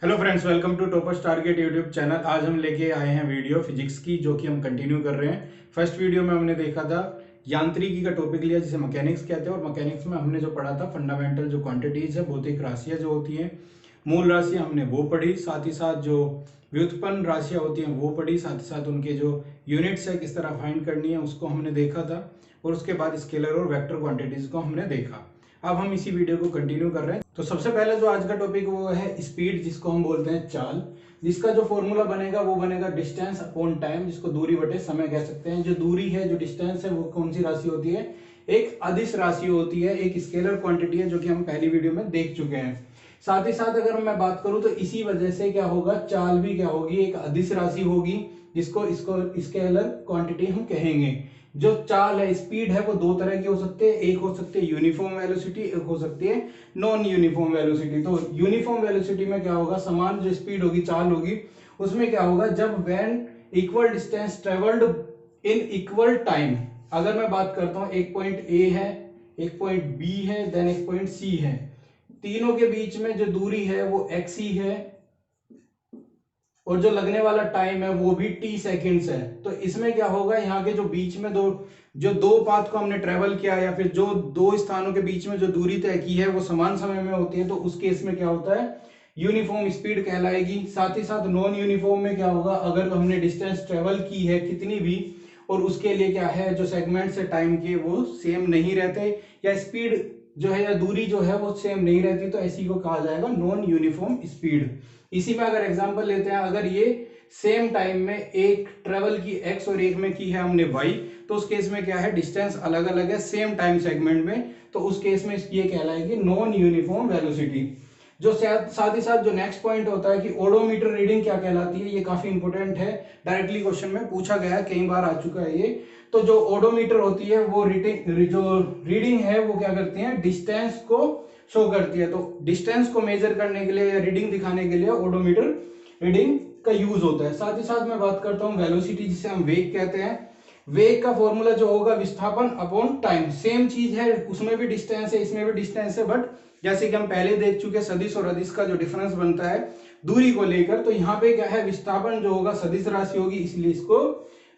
Hello friends, welcome to toppers target YouTube channel. आज हम लेके आए हैं वीडियो फिजिक्स की, जो कि हम कंटिन्यू कर रहे हैं। फर्स्ट वीडियो में हमने देखा था यांत्रिकी का टॉपिक लिया, जिसे मैकेनिक्स कहते हैं। और मैकेनिक्स में हमने जो पढ़ा था फंडामेंटल जो क्वांटिटीज है, भौतिक राशियां जो होती हैं, मूल राशियां हमने वो पढ़ी। साथ ही साथ जो व्युत्पन्न राशियां होती हैं वो पढ़ी। साथ ही साथ उनके जो यूनिट्स है किस तरह फाइंड करनी है उसको हमने देखा था। और उसके बाद स्केलर और वेक्टर क्वांटिटीज को हमने देखा। अब हम इसी वीडियो को कंटिन्यू कर रहे हैं। तो सबसे पहले जो आज का टॉपिक वो है स्पीड, जिसको हम बोलते हैं चाल। जिसका जो फॉर्मूला बनेगा वो बनेगा डिस्टेंस अपॉन टाइम, जिसको दूरी बटे समय कह सकते हैं। जो दूरी है, जो डिस्टेंस है, वो कौन सी राशि होती है? एक अदिश राशि होती है, एक स्केलर क्वांटिटी है, जो कि हम पहली वीडियो में देख चुके हैं। साथ ही साथ अगर मैं बात करूं तो इसी वजह से क्या होगा, चाल भी क्या होगी, एक अदिश राशि होगी, जिसको इसको स्केलर क्वांटिटी हम कहेंगे। जो चाल है, स्पीड है, वो दो तरह की हो सकते हैं। एक हो सकती है यूनिफॉर्म वेलोसिटी, एक हो सकती है नॉन यूनिफॉर्म वेलोसिटी। तो यूनिफॉर्म वेलोसिटी में क्या होगा, समान जो स्पीड होगी, चाल होगी, उसमें क्या होगा, जब when equal distance travelled in equal time. अगर मैं बात करता हूं, एक पॉइंट ए है, एक पॉइंट बी है, देन एक पॉइंट सी है। तीनों के बीच में जो दूरी है वो एक्स ही है, और जो लगने वाला टाइम है वो भी टी सेकेंड्स है। तो इसमें क्या होगा, यहाँ के जो बीच में दो पाथ को हमने ट्रेवल किया, या फिर जो दो स्थानों के बीच में जो दूरी तय की है वो समान समय में होती है, तो उस केस में क्या होता है, यूनिफॉर्म स्पीड कहलाएगी। साथ ही साथ नॉन यूनिफॉर्म में क्या होगा, अगर हमने डिस्टेंस ट्रेवल की है कितनी भी, और उसके लिए क्या है, जो सेगमेंट्स है टाइम के वो सेम नहीं रहते, या स्पीड जो है या दूरी जो है वो सेम नहीं रहती, तो ऐसी को कहा जाएगा नॉन यूनिफॉर्म स्पीड। इसी में अगर एग्जांपल लेते हैं, अगर ये सेम टाइम में एक ट्रेवल की x और एक में की है हमने y, तो उस केस में क्या है, डिस्टेंस अलग अलग है सेम टाइम सेगमेंट में, तो उस केस में ये कहलाएगी नॉन यूनिफॉर्म वेलोसिटी। जो साथ ही साथ जो नेक्स्ट पॉइंट होता है कि ओडोमीटर रीडिंग क्या कहलाती है, ये काफी इंपॉर्टेंट है, डायरेक्टली क्वेश्चन में पूछा गया है, कई बार आ चुका है ये। तो जो ओडोमीटर होती है वो रीडिंग है वो क्या करती है, डिस्टेंस को शो करती है। तो डिस्टेंस को मेजर करने के लिए या रीडिंग दिखाने के लिए ओडोमीटर रीडिंग का यूज होता है। साथ ही साथ मैं बात करता हूं वेलोसिटी, जिसे हम वेग कहते हैं। वेग का फॉर्मूला जो होगा, विस्थापन अपॉन टाइम। सेम चीज है, उसमें भी डिस्टेंस है, इसमें भी डिस्टेंस है, बट जैसे कि हम पहले देख चुके, सदिश और अदिश का जो डिफरेंस बनता है दूरी को लेकर, तो यहाँ पे क्या है, विस्थापन जो होगा सदिश राशि होगी, इसलिए इसको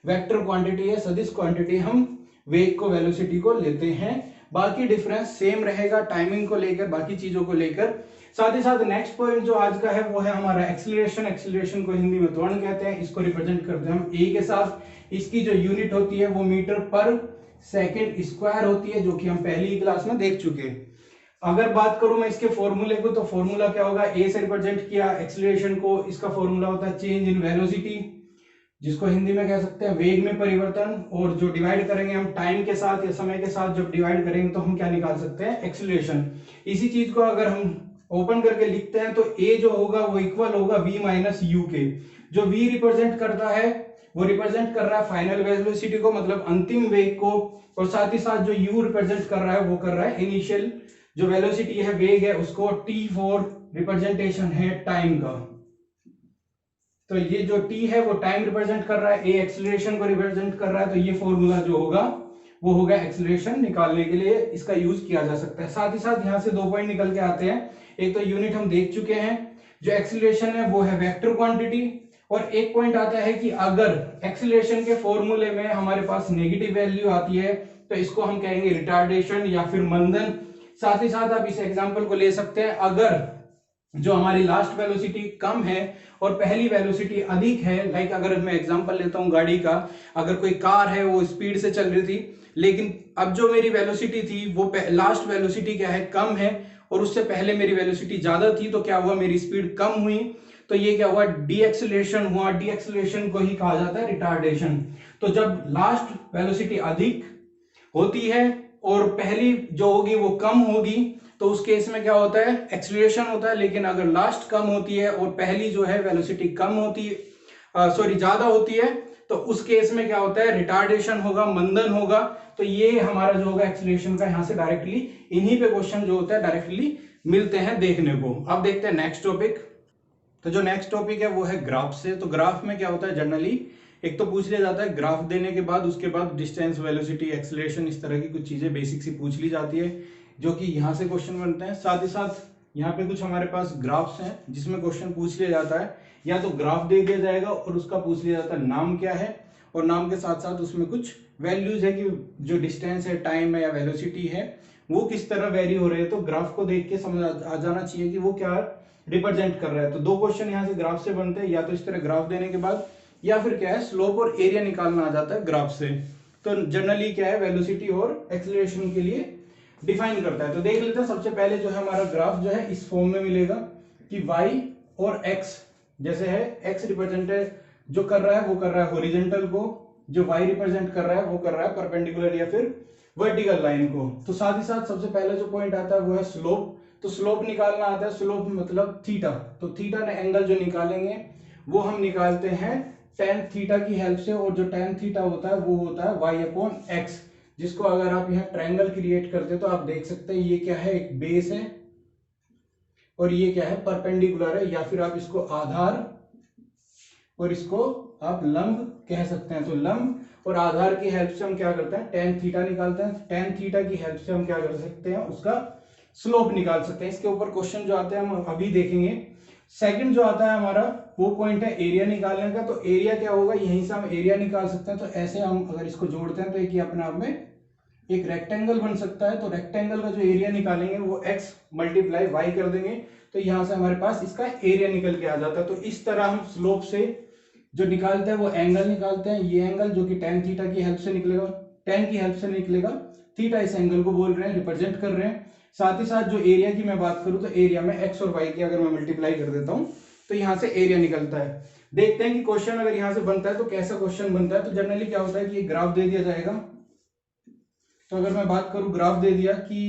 वेक्टर क्वांटिटी है, सदिश क्वांटिटी हम वेग को, वेलोसिटी को लेते हैं। बाकी डिफरेंस सेम रहेगा टाइमिंग को लेकर, बाकी चीजों को लेकर। साथ ही साथ नेक्स्ट पॉइंट जो आज का है वो है हमारा एक्सीलरेशन। एक्सीलरेशन को हिंदी में त्वरण कहते हैं। इसको रिप्रेजेंट करते हैं हम ए के साथ। इसकी जो यूनिट होती है वो मीटर पर सेकेंड स्क्वायर होती है, जो कि हम पहली ही क्लास में देख चुके हैं। अगर बात करूं मैं इसके फॉर्मूले को, तो फॉर्मूला क्या होगा, ए से रिप्रेजेंट किया एक्सीलरेशन को, इसका फॉर्मूला होता है चेंज इन वेलोसिटी, जिसको हिंदी में कह सकते हैं वेग में परिवर्तन। और जो डिवाइड करेंगे हम टाइम के साथ या समय के साथ, जब डिवाइड करेंगे तो हम क्या निकाल सकते हैं, एक्सीलरेशन। इसी चीज को अगर हम ओपन करके लिखते हैं, तो ए जो होगा वो इक्वल होगा v माइनस यू के। जो v रिप्रेजेंट करता है वो रिप्रेजेंट कर रहा है फाइनल वेलोसिटी को, मतलब अंतिम वेग को। और साथ ही साथ जो u रिप्रेजेंट कर रहा है वो कर रहा है इनिशियल जो वेलोसिटी है, वेग है, उसको। t4 रिप्रेजेंटेशन है टाइम का। तो ये जो t है वो टाइम रिप्रेजेंट कर रहा है, a एक्सीलरेशन को रिप्रेजेंट कर रहा है, तो ये फॉर्मूला जो होगा वो होगा एक्सीलरेशन निकालने के लिए इसका यूज किया जा सकता है। साथ ही साथ यहां से दो पॉइंट निकल के आते हैं। एक तो यूनिट हम देख चुके हैं, जो एक्सीलरेशन है वो है वेक्टर क्वांटिटी। और एक पॉइंट आता है कि अगर एक्सीलरेशन के फॉर्मूले में हमारे पास नेगेटिव वैल्यू आती है, तो इसको हम कहेंगे रिटार्डेशन या फिर मंदन। साथ ही साथ आप इस एग्जाम्पल को ले सकते हैं, अगर जो हमारी लास्ट वेलोसिटी कम है और पहली वेलोसिटी अधिक है, लाइक अगर मैं एग्जांपल लेता हूं गाड़ी का, अगर कोई कार है वो स्पीड से चल रही थी, लेकिन अब जो मेरी वेलोसिटी थी वो लास्ट वेलोसिटी क्या है, कम है, और उससे पहले मेरी वेलोसिटी ज्यादा थी, तो क्या हुआ, मेरी स्पीड कम हुई, तो ये क्या हुआ, डी एक्सीलरेशन हुआ। डी एक्सीलरेशन को ही कहा जाता है रिटार्डेशन। तो जब लास्ट वेलोसिटी अधिक होती है और पहली जो होगी वो कम होगी, तो उस केस में क्या होता है, एक्सीलरेशन होता है। लेकिन अगर लास्ट कम होती है और पहली जो है वेलोसिटी कम होती है, सॉरी ज्यादा होती है, तो उस केस में क्या होता है, रिटार्डेशन होगा, मंदन होगा। तो ये हमारा जो होगा एक्सीलरेशन का, यहां से डायरेक्टली इन्हीं पे क्वेश्चन जो होता है डायरेक्टली मिलते हैं देखने को। अब देखते हैं नेक्स्ट टॉपिक। तो जो नेक्स्ट टॉपिक है वो है ग्राफ से। तो ग्राफ में क्या होता है, जनरली एक तो पूछ लिया जाता है ग्राफ देने के बाद, उसके बाद डिस्टेंस, वेलोसिटी, एक्सीलरेशन, इस तरह की कुछ चीजें बेसिक सी पूछ ली जाती है, जो कि यहां से क्वेश्चन बनते हैं। साथ ही साथ यहाँ पे कुछ हमारे पास ग्राफ्स हैं जिसमें क्वेश्चन पूछ लिया जाता है, या तो ग्राफ दे दिया जाएगा और उसका पूछ लिया जाता है नाम क्या है, और नाम के साथ साथ उसमें कुछ वैल्यूज है कि जो डिस्टेंस है, टाइम है या वेलोसिटी है वो किस तरह वेरी हो रही है। तो ग्राफ को देख के समझ आ जाना चाहिए कि वो क्या रिप्रेजेंट कर रहा है। तो दो क्वेश्चन यहाँ से ग्राफ से बनते हैं, या तो इस तरह ग्राफ देने के बाद, या फिर क्या है स्लोप और एरिया निकालना आ जाता है ग्राफ से। तो जनरली क्या है वेलोसिटी और एक्सीलरेशन के लिए डिफाइन करता है। तो देख लेते हैं, सबसे पहले जो है हमारा ग्राफ जो है इस फॉर्म में मिलेगा कि y और x जैसे है, x रिप्रेजेंट जो कर रहा है वो कर रहा है हॉरिजॉन्टल को, जो y रिप्रेजेंट कर रहा है वो कर रहा है परपेंडिकुलर या फिर वर्टिकल लाइन को। तो साथ ही साथ सबसे पहले जो पॉइंट आता है वो है स्लोप। तो स्लोप निकालना आता है, स्लोप मतलब थीटा। तो थीटा ने एंगल जो निकालेंगे वो हम निकालते हैं टेन थीटा की हेल्प से, और जो टेन थीटा होता है वो होता है y अपॉन एक्स, जिसको अगर आप यहाँ ट्रायंगल क्रिएट करते तो आप देख सकते हैं ये क्या है, एक बेस है और ये क्या है परपेंडिकुलर है, या फिर आप इसको आधार और इसको आप लंब कह सकते हैं। तो लंब और आधार की हेल्प से हम क्या करते हैं टेन थीटा निकालते हैं। टेन थीटा की हेल्प से हम क्या कर सकते हैं उसका स्लोप निकाल सकते हैं। इसके ऊपर क्वेश्चन जो आते हैं हम अभी देखेंगे। सेकंड जो आता है हमारा वो पॉइंट है एरिया निकालने का। तो एरिया क्या होगा, यहीं से हम एरिया निकाल सकते हैं। तो ऐसे हम अगर इसको जोड़ते हैं तो एक ही अपने आप में एक रेक्टेंगल बन सकता है। तो रेक्टेंगल का जो एरिया निकालेंगे वो x मल्टीप्लाई y कर देंगे, तो यहां से हमारे पास इसका एरिया निकल के आ जाता है। तो इस तरह हम स्लोप से जो निकालते हैं वो एंगल निकालते हैं। ये एंगल जो कि टेन थीटा की हेल्प से निकलेगा, टेन की हेल्प से निकलेगा, थीटा इस एंगल को बोल रहे हैं, रिप्रेजेंट कर रहे हैं। साथ ही साथ जो एरिया की मैं बात करूं तो एरिया में x और y की अगर मैं मल्टीप्लाई कर देता हूं तो यहां से एरिया निकलता है। देखते हैं कि क्वेश्चन अगर यहां से बनता है तो कैसा क्वेश्चन बनता है। तो जनरली क्या होता है कि ये ग्राफ दे दिया जाएगा। तो अगर मैं बात करूं, ग्राफ दे दिया कि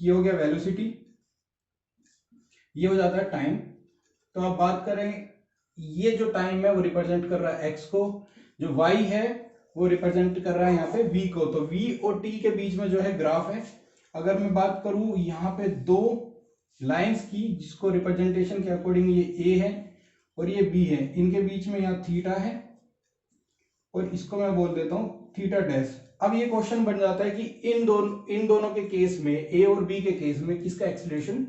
ये हो गया वेलोसिटी, ये हो जाता है टाइम। तो आप बात करें, ये जो टाइम है वो रिप्रेजेंट कर रहा है x को, जो y है वो रिप्रेजेंट कर रहा है यहाँ पे v को। तो v और t के बीच में जो है ग्राफ है। अगर मैं बात करूं यहाँ पे दो लाइंस की जिसको रिप्रेजेंटेशन के अकॉर्डिंग ये a है और ये b है, इनके बीच में यहाँ थीटा है और इसको मैं बोल देता हूँ थीटा डैश। अब ये क्वेश्चन बन जाता है कि इन दोनों के केस में, a और b के केस में किसका एक्सीलरेशन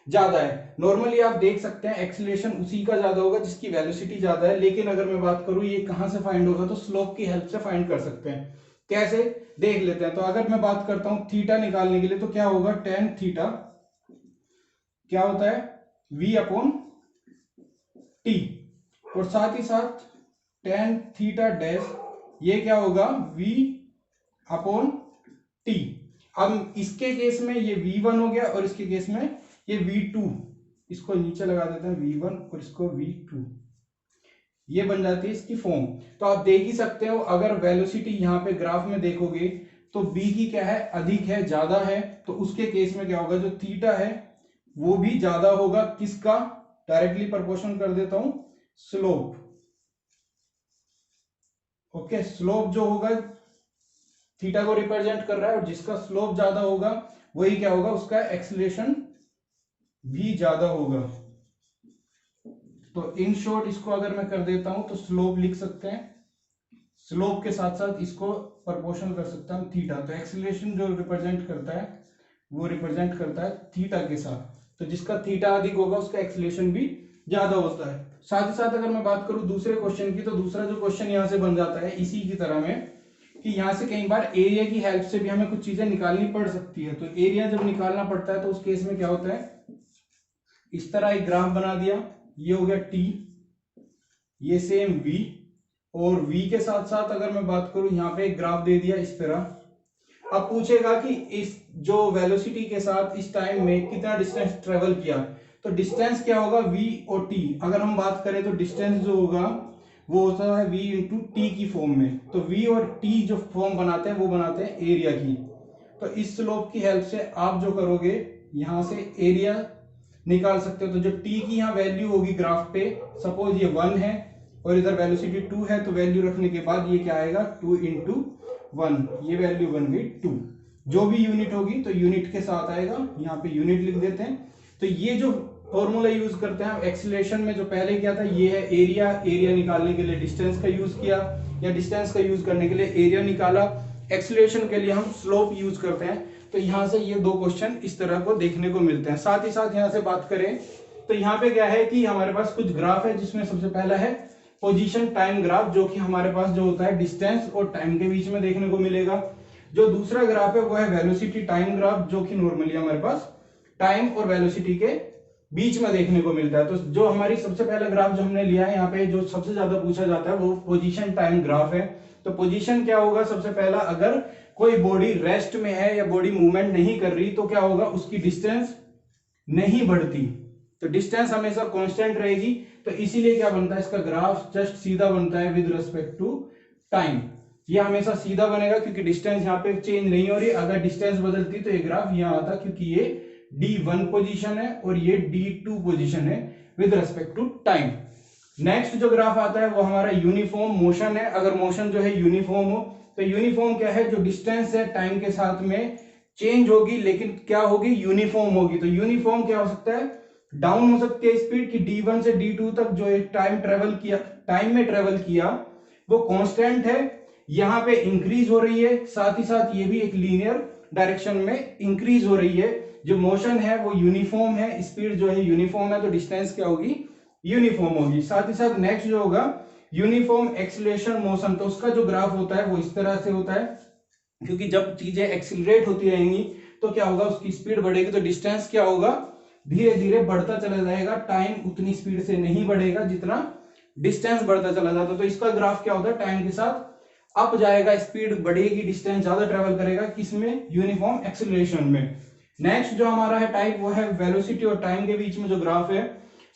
ज्यादा है। नॉर्मली आप देख सकते हैं एक्सीलरेशन उसी का ज्यादा होगा जिसकी वेलोसिटी ज्यादा है, लेकिन अगर मैं बात करूं ये कहां से फाइंड होगा तो स्लोप की हेल्प से फाइंड कर सकते हैं। कैसे देख लेते हैं। तो अगर मैं बात करता हूं थीटा निकालने के लिए तो क्या होगा, टेन थीटा क्या होता है v अपॉन टी, और साथ ही साथ टेन थीटा डैश ये क्या होगा v अपॉन टी। अब इसके केस में ये v1 हो गया और इसके केस में ये v2, इसको नीचे लगा देते हैं v1 और इसको v2, ये बन जाती है इसकी फॉर्म। तो आप देख ही सकते हो अगर वेलोसिटी यहाँ पे ग्राफ में देखोगे तो b की क्या है अधिक है, ज्यादा है, तो उसके केस में क्या होगा जो थीटा है वो भी ज्यादा होगा। किसका, डायरेक्टली प्रोपोर्शनल कर देता हूं स्लोप। ओके, स्लोप जो होगा थीटा को रिप्रेजेंट कर रहा है और जिसका स्लोप ज्यादा होगा वही क्या होगा उसका एक्सीलरेशन भी ज्यादा होगा। तो इन शॉर्ट इसको अगर मैं कर देता हूं तो स्लोप लिख सकते हैं, स्लोप के साथ साथ इसको प्रोपोर्शनल कर सकता हूं थीटा। तो एक्सीलरेशन जो रिप्रेजेंट करता है वो रिप्रेजेंट करता है थीटा के साथ। तो जिसका थीटा अधिक होगा उसका एक्सीलरेशन भी ज्यादा होता है। साथ ही साथ अगर मैं बात करूं दूसरे क्वेश्चन की, तो दूसरा जो क्वेश्चन यहां से बन जाता है इसी की तरह में कि यहां से कई बार एरिया की हेल्प से भी हमें कुछ चीजें निकालनी पड़ सकती है। तो एरिया जब निकालना पड़ता है तो उस केस में क्या होता है, इस तरह एक ग्राफ बना दिया, ये हो गया t, ये सेम v, और v के साथ साथ अगर मैं बात करूं यहाँ पे एक ग्राफ दे दिया इस तरह। अब पूछेगा कि इस जो वेलोसिटी के साथ इस टाइम में कितना डिस्टेंस ट्रेवल किया। तो डिस्टेंस क्या होगा v और t। अगर हम बात करें तो डिस्टेंस जो होगा वो होता है v इंटू टी की फॉर्म में। तो v और t जो फॉर्म बनाते हैं वो बनाते हैं एरिया की। तो इस स्लोप की हेल्प से आप जो करोगे यहां से एरिया निकाल सकते हो। तो जो t की यहाँ वैल्यू होगी ग्राफ पे, सपोज ये 1 है और इधर वेलोसिटी 2 है, तो वैल्यू रखने के बाद ये क्या आएगा 2 इंटू 1, ये वैल्यू बन गई 2। जो भी यूनिट होगी तो यूनिट के साथ आएगा, यहाँ पे यूनिट लिख देते हैं। तो ये जो फॉर्मूला यूज करते हैं एक्सीलरेशन में, जो पहले किया था ये है एरिया, एरिया निकालने के लिए डिस्टेंस का यूज किया, या डिस्टेंस का यूज करने के लिए एरिया निकाला। एक्सीलरेशन के लिए हम स्लोप यूज करते हैं। तो यहाँ से ये 2 क्वेश्चन इस तरह को देखने को मिलते हैं। साथ ही साथ यहाँ से बात करें तो यहाँ पे क्या है कि हमारे पास कुछ ग्राफ है, जिसमें सबसे पहला है पोजीशन टाइम ग्राफ, जो कि हमारे पास जो होता है डिस्टेंस और टाइम के बीच में देखने को मिलेगा। जो दूसरा ग्राफ है वो है वेलोसिटी टाइम ग्राफ, जो कि नॉर्मली हमारे पास टाइम और वेलोसिटी के बीच में देखने को मिलता है। तो जो हमारी सबसे पहला ग्राफ जो हमने लिया है यहाँ पे, जो सबसे ज्यादा पूछा जाता है वो पोजीशन टाइम ग्राफ है। तो पोजीशन क्या होगा, सबसे पहला अगर कोई बॉडी रेस्ट में है या बॉडी मूवमेंट नहीं कर रही तो क्या होगा, उसकी डिस्टेंस नहीं बढ़ती, तो डिस्टेंस हमेशा कांस्टेंट रहेगी। तो इसीलिए क्या बनता है, इसका ग्राफ जस्ट सीधा बनता है विद रिस्पेक्ट टू टाइम। ये हमेशा सीधा बनेगा क्योंकि डिस्टेंस यहाँ पे चेंज नहीं हो रही। अगर डिस्टेंस बदलती तो ये ग्राफ यहाँ आता, क्योंकि ये D1 पोजीशन है और ये D2 पोजीशन है with respect to time. Next जो ग्राफ आता है वो हमारा यूनिफॉर्म मोशन है। अगर मोशन जो है यूनिफॉर्म हो तो यूनिफॉर्म क्या है, जो डिस्टेंस है टाइम के साथ में चेंज होगी लेकिन क्या होगी, यूनिफॉर्म होगी। तो यूनिफॉर्म क्या हो सकता है, डाउन हो सकती है स्पीड की D1 से D2 तक जो टाइम में ट्रेवल किया वो कांस्टेंट है, यहाँ पे इंक्रीज हो रही है। साथ ही साथ ये भी एक लीनियर डायरेक्शन में इंक्रीज हो रही है। जो मोशन है वो यूनिफॉर्म है, स्पीड जो है यूनिफॉर्म है, तो डिस्टेंस क्या होगी, यूनिफॉर्म होगी। साथ ही साथ नेक्स्ट जो होगा यूनिफॉर्म एक्सीलरेशन मोशन, तो उसका जो ग्राफ होता है वो इस तरह से होता है, क्योंकि जब चीजें एक्सीलरेट होती रहेंगी तो क्या होगा, उसकी स्पीड बढ़ेगी, तो डिस्टेंस क्या होगा, धीरे धीरे बढ़ता चला जाएगा। टाइम उतनी स्पीड से नहीं बढ़ेगा जितना डिस्टेंस बढ़ता चला जाता। तो इसका ग्राफ क्या होता है, टाइम के साथ अप जाएगा, स्पीड बढ़ेगी, डिस्टेंस ज्यादा ट्रेवल करेगा, किसमें, यूनिफॉर्म एक्सीलरेशन में। नेक्स्ट जो हमारा है टाइप वो है वेलोसिटी और टाइम के बीच में जो ग्राफ है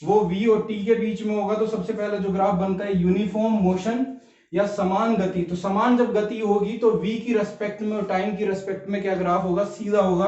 वो v और t के बीच में होगा। तो सबसे पहला जो ग्राफ बनता है यूनिफॉर्म मोशन या समान गति। तो समान जब गति होगी तो v की रेस्पेक्ट में और टाइम की रेस्पेक्ट में क्या ग्राफ होगा, सीधा होगा,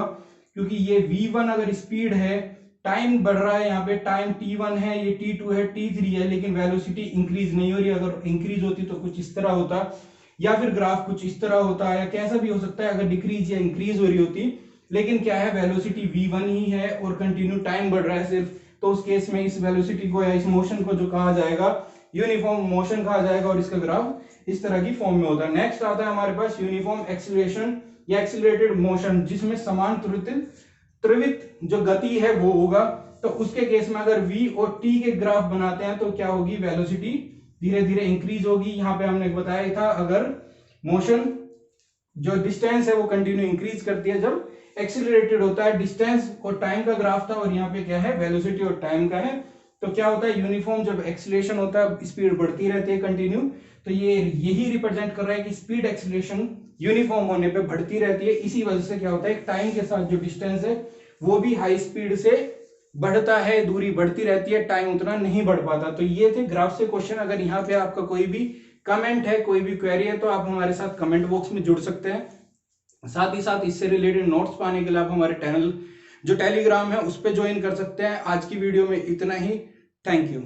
क्योंकि ये v1 अगर स्पीड है, टाइम बढ़ रहा है, यहाँ पे टाइम t1 है, ये t2 है, t3 है, लेकिन वेलोसिटी इंक्रीज नहीं हो रही। अगर इंक्रीज होती तो कुछ इस तरह होता, या फिर ग्राफ कुछ इस तरह होता है, या कैसा भी हो सकता है अगर डिक्रीज या इंक्रीज हो रही होती। लेकिन क्या है, वेलोसिटी v1 ही है और कंटिन्यू टाइम बढ़ रहा है सिर्फ, तो उस केस में इस वेलोसिटी को या इस मोशन को जो कहा जाएगा यूनिफॉर्म मोशन कहा जाएगा, और इसका ग्राफ इस तरह की फॉर्म में होता है। नेक्स्ट आता है हमारे पास यूनिफॉर्म एक्सीलरेशन या एक्सीलरेटेड मोशन, जिसमें समान त्वरित जो गति है वो होगा। तो उसके केस में अगर v और t के ग्राफ बनाते हैं तो क्या होगी, वेलोसिटी धीरे धीरे इंक्रीज होगी। यहाँ पे हमने बताया था अगर मोशन जो डिस्टेंस है वो कंटिन्यू इंक्रीज करती है जब एक्सीलरेटेड होता है। डिस्टेंस और टाइम का ग्राफ था और यहाँ पे क्या है, वेलोसिटी और टाइम का है। तो क्या होता है, यूनिफॉर्म जब एक्सीलरेशन होता है स्पीड बढ़ती रहती है कंटिन्यू, तो ये यही रिप्रेजेंट कर रहा है कि स्पीड एक्सीलरेशन यूनिफॉर्म होने पे बढ़ती रहती है। इसी वजह से क्या होता है, टाइम के साथ जो डिस्टेंस है वो भी हाई स्पीड से बढ़ता है, दूरी बढ़ती रहती है, टाइम उतना नहीं बढ़ पाता। तो ये थे ग्राफ से क्वेश्चन। अगर यहाँ पे आपका कोई भी कमेंट है, कोई भी क्वेरी है, तो आप हमारे साथ कमेंट बॉक्स में जुड़ सकते हैं। साथ ही साथ इससे रिलेटेड नोट्स पाने के लिए आप हमारे चैनल जो टेलीग्राम है उस पर ज्वाइन कर सकते हैं। आज की वीडियो में इतना ही। Thank you.